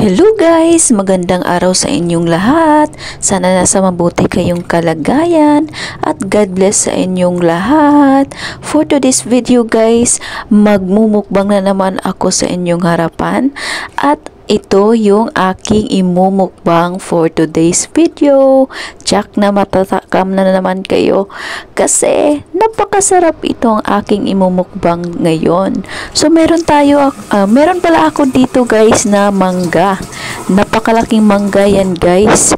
Hello guys! Magandang araw sa inyong lahat. Sana nasa mabuti kayong kalagayan at God bless sa inyong lahat. For today's video guys, magmumukbang na naman ako sa inyong harapan at ito yung aking imumukbang for today's video. Tsak na matatakam na naman kayo kasi napakasarap itong aking imumukbang ngayon. So meron pala ako dito guys na mangga. Napakalaking mangga yan guys.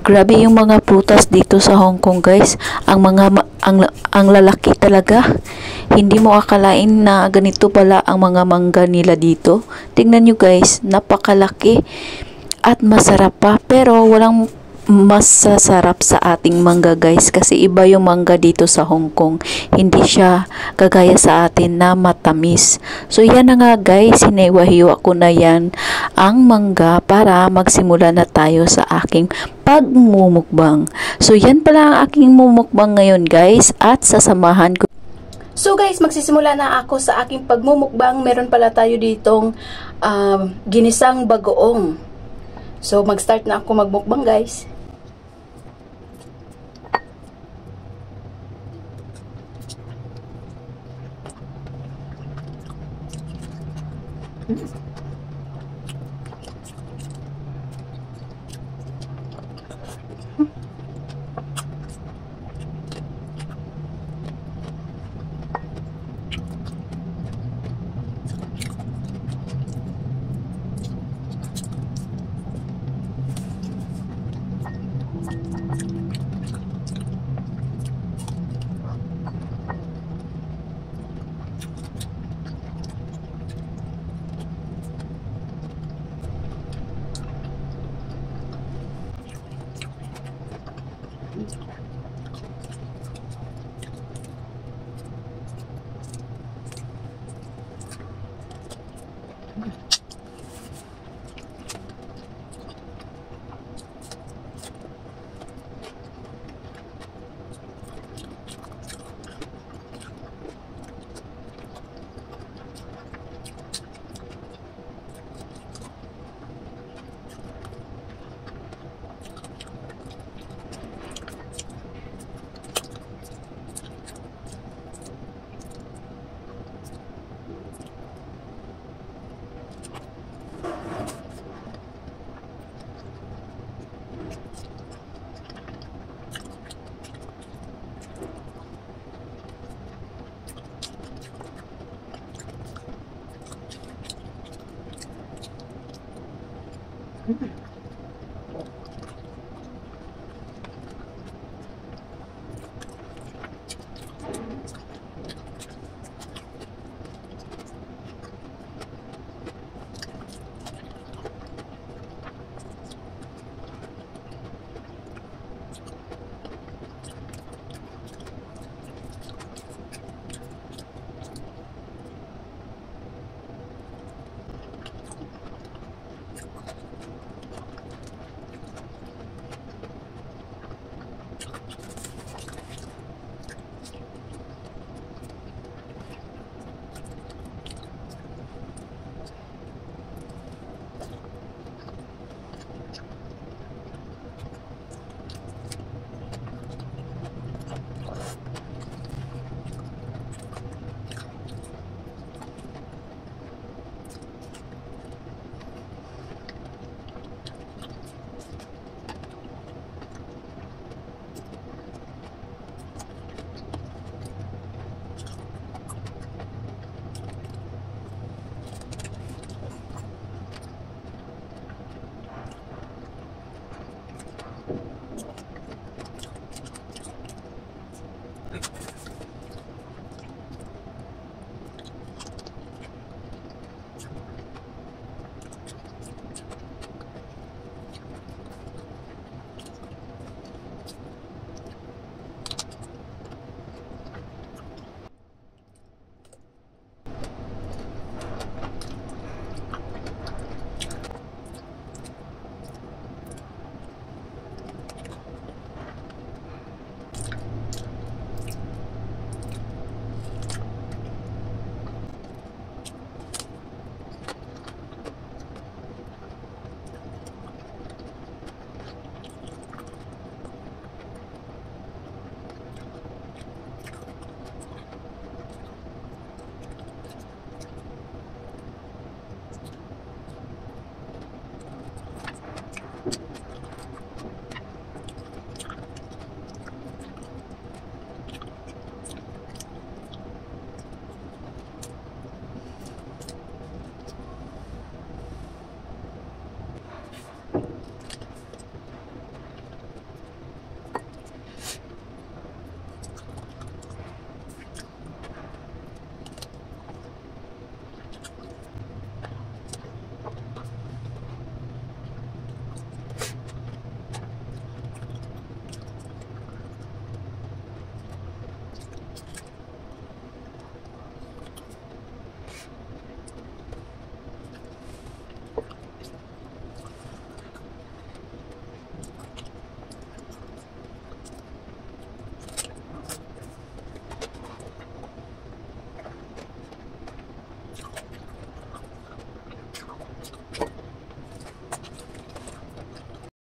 Grabe yung mga prutas dito sa Hong Kong guys. Ang lalaki talaga. Hindi mo akalain na ganito pala ang mga mangga nila dito. Tingnan nyo guys, napakalaki at masarap pa. Pero walang masasarap sa ating mangga guys kasi iba yung mangga dito sa Hong Kong. Hindi siya kagaya sa atin na matamis. So yan na nga guys, hiniwa-hiwa ko na yan ang mangga para magsimula na tayo sa aking pagmumukbang. So yan pala ang aking mumukbang ngayon guys at sasamahan ko. So guys, magsisimula na ako sa aking pagmumukbang. Meron pala tayo ditong ginisang bagoong. So mag-start na ako magmukbang guys.